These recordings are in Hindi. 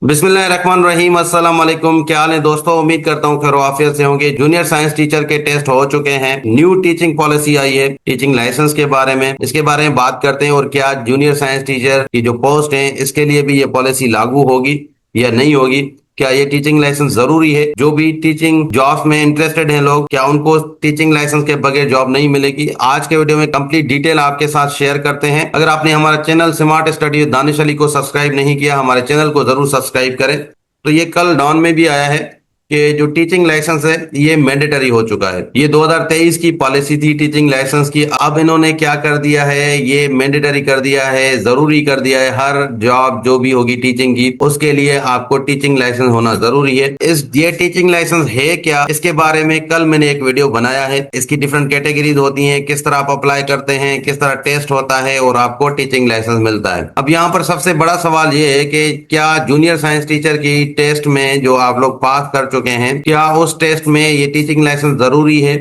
बिस्मिल्लाहिर्रहमानिर्रहीम। अस्सलाम वालेकुम। क्या हाल है दोस्तों? उम्मीद करता हूँ खैर आफियत से होंगे। जूनियर साइंस टीचर के टेस्ट हो चुके हैं। न्यू टीचिंग पॉलिसी आई है टीचिंग लाइसेंस के बारे में, इसके बारे में बात करते हैं। और क्या जूनियर साइंस टीचर की जो पोस्ट है इसके लिए भी ये पॉलिसी लागू होगी या नहीं होगी? क्या ये टीचिंग लाइसेंस जरूरी है? जो भी टीचिंग जॉब्स में इंटरेस्टेड हैं लोग, क्या उनको टीचिंग लाइसेंस के बगैर जॉब नहीं मिलेगी? आज के वीडियो में कंप्लीट डिटेल आपके साथ शेयर करते हैं। अगर आपने हमारा channel smart study with Danish Ali को सब्सक्राइब नहीं किया, हमारे चैनल को जरूर सब्सक्राइब करें। तो ये कल डॉन में भी आया है कि जो टीचिंग लाइसेंस है ये मैंडेटरी हो चुका है। ये 2023 की पॉलिसी थी टीचिंग लाइसेंस की। अब इन्होंने क्या कर दिया है, ये मैंडेटरी कर दिया है, जरूरी कर दिया है। हर जॉब जो भी होगी टीचिंग की, उसके लिए आपको टीचिंग लाइसेंस होना जरूरी है। ये टीचिंग लाइसेंस है क्या, इसके बारे में कल मैंने एक वीडियो बनाया है। इसकी डिफरेंट कैटेगरीज होती हैं, किस तरह आप अप्लाई करते हैं, किस तरह टेस्ट होता है और आपको टीचिंग लाइसेंस मिलता है। अब यहाँ पर सबसे बड़ा सवाल ये है कि क्या जूनियर साइंस टीचर की टेस्ट में जो आप लोग पास कर चुके हैं, क्या उस टेस्ट में ये टीचिंग लाइसेंस जरूरी है?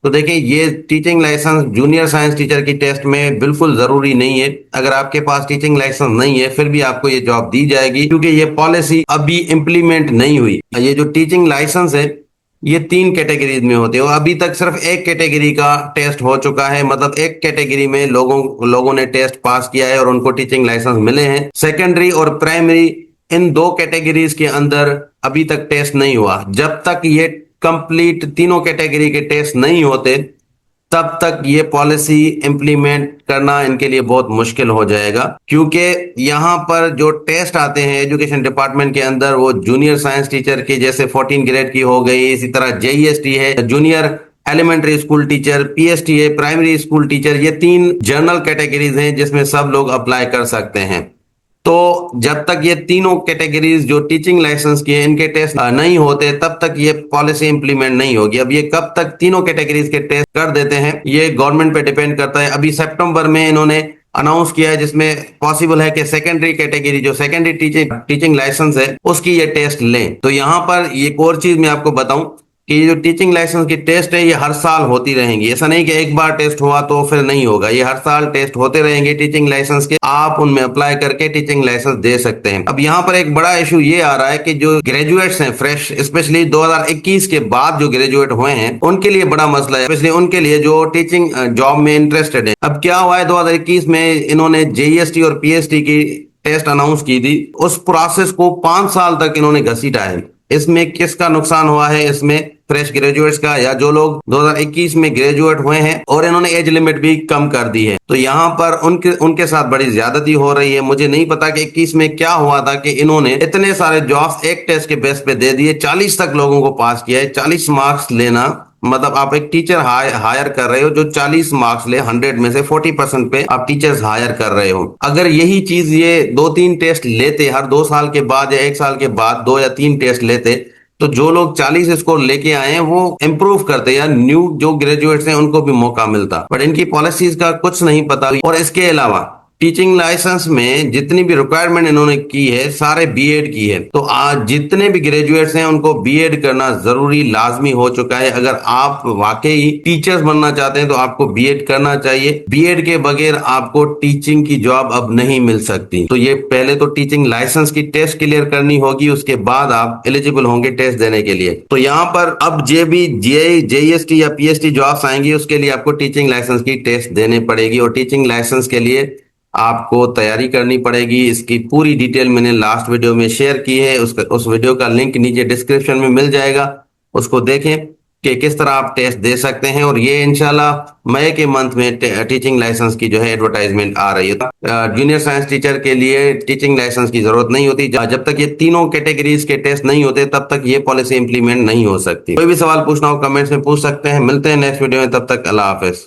तो देखिए, ये teaching license junior science teacher की टेस्ट में बिल्कुल जरूरी नहीं है। अगर आपके पास टीचिंग लाइसेंस नहीं है फिर भी आपको ये जॉब दी जाएगी, क्योंकि ये पॉलिसी अभी इंप्लीमेंट नहीं हुई। ये जो टीचिंग लाइसेंस है ये 3 कैटेगरीज में होते हैं और अभी तक सिर्फ एक कैटेगरी का टेस्ट हो चुका है। मतलब एक कैटेगरी में लोगों ने टेस्ट पास किया है और उनको टीचिंग लाइसेंस मिले हैं। सेकेंडरी और प्राइमरी, इन 2 कैटेगरीज के अंदर अभी तक टेस्ट नहीं हुआ। जब तक ये कंप्लीट तीनों कैटेगरी के टेस्ट नहीं होते तब तक ये पॉलिसी इंप्लीमेंट करना इनके लिए बहुत मुश्किल हो जाएगा, क्योंकि यहाँ पर जो टेस्ट आते हैं एजुकेशन डिपार्टमेंट के अंदर, वो जूनियर साइंस टीचर के जैसे 14 ग्रेड की हो गई, इसी तरह जेईएसटी है, junior elementary school teacher, PST है, प्राइमरी स्कूल टीचर, ये 3 जनरल कैटेगरीज हैं जिसमें सब लोग अप्लाई कर सकते हैं। तो जब तक ये तीनों कैटेगरीज जो टीचिंग लाइसेंस की है इनके टेस्ट नहीं होते तब तक ये पॉलिसी इंप्लीमेंट नहीं होगी। अब ये कब तक तीनों कैटेगरीज के टेस्ट कर देते हैं ये गवर्नमेंट पे डिपेंड करता है। अभी सितंबर में इन्होंने अनाउंस किया है, जिसमें पॉसिबल है कि सेकेंडरी कैटेगरी जो सेकेंडरी टीचिंग लाइसेंस है उसकी ये टेस्ट लें। तो यहाँ पर एक और चीज मैं आपको बताऊं कि ये जो टीचिंग लाइसेंस की टेस्ट है ये हर साल होती रहेंगी। ऐसा नहीं कि एक बार टेस्ट हुआ तो फिर नहीं होगा, ये हर साल टेस्ट होते रहेंगे टीचिंग लाइसेंस के। आप उनमें अप्लाई करके टीचिंग लाइसेंस दे सकते हैं। अब यहाँ पर एक बड़ा इशू ये आ रहा है कि जो ग्रेजुएट्स हैं फ्रेश, स्पेशली 2021 के बाद जो ग्रेजुएट हुए हैं उनके लिए बड़ा मसला है, स्पेशली उनके लिए जो टीचिंग जॉब में इंटरेस्टेड है। अब क्या हुआ है, 2021 में इन्होंने जेईएसटी और पीएसटी की टेस्ट अनाउंस की थी। उस प्रोसेस को 5 साल तक इन्होंने घसीटा है। इसमें किसका नुकसान हुआ है? इसमें फ्रेश ग्रेजुएट्स का, या जो लोग 2021 में ग्रेजुएट हुए हैं, और इन्होंने एज लिमिट भी कम कर दी है। तो यहाँ पर उनके साथ बड़ी ज्यादती हो रही है। मुझे नहीं पता कि 21 में क्या हुआ था कि इन्होंने इतने सारे जॉब्स एक टेस्ट के बेस पे दे दिए। 40 तक लोगों को पास किया है। 40 मार्क्स लेना मतलब आप एक टीचर हायर कर रहे हो जो 40 मार्क्स ले, 100 में से 40% पे आप टीचर्स हायर कर रहे हो। अगर यही चीज ये 2-3 टेस्ट लेते हर 2 साल के बाद या 1 साल के बाद 2 या 3 टेस्ट लेते, तो जो लोग 40 स्कोर लेके आए हैं वो इम्प्रूव करते या न्यू जो ग्रेजुएट्स हैं उनको भी मौका मिलता। बट इनकी पॉलिसीज का कुछ नहीं पता। और इसके अलावा टीचिंग लाइसेंस में जितनी भी रिक्वायरमेंट इन्होंने की है सारे बीएड की है। तो आज जितने भी ग्रेजुएट्स हैं उनको बीएड करना जरूरी लाजमी हो चुका है। अगर आप वाकई टीचर्स बनना चाहते हैं तो आपको बीएड करना चाहिए। बीएड के बगैर आपको टीचिंग की जॉब अब नहीं मिल सकती। तो ये पहले तो टीचिंग लाइसेंस की टेस्ट क्लियर करनी होगी, उसके बाद आप एलिजिबल होंगे टेस्ट देने के लिए। तो यहाँ पर अब जेईएसटी या पीएसटी जॉब्स आएंगी उसके लिए आपको टीचिंग लाइसेंस की टेस्ट देनी पड़ेगी। और टीचिंग लाइसेंस के लिए आपको तैयारी करनी पड़ेगी। इसकी पूरी डिटेल मैंने लास्ट वीडियो में शेयर की है। उस वीडियो का लिंक नीचे डिस्क्रिप्शन में मिल जाएगा, उसको देखें कि किस तरह आप टेस्ट दे सकते हैं। और ये इंशाल्लाह मई के मंथ में टीचिंग लाइसेंस की जो है एडवर्टाइजमेंट आ रही है। जूनियर साइंस टीचर के लिए टीचिंग लाइसेंस की जरूरत नहीं होती। जब तक ये तीनों कैटेगरीज के टेस्ट नहीं होते तब तक ये पॉलिसी इंप्लीमेंट नहीं हो सकती। कोई भी सवाल पूछना हो कमेंट्स में पूछ सकते हैं। मिलते हैं नेक्स्ट वीडियो में, तब तक अल्लाह हाफिज।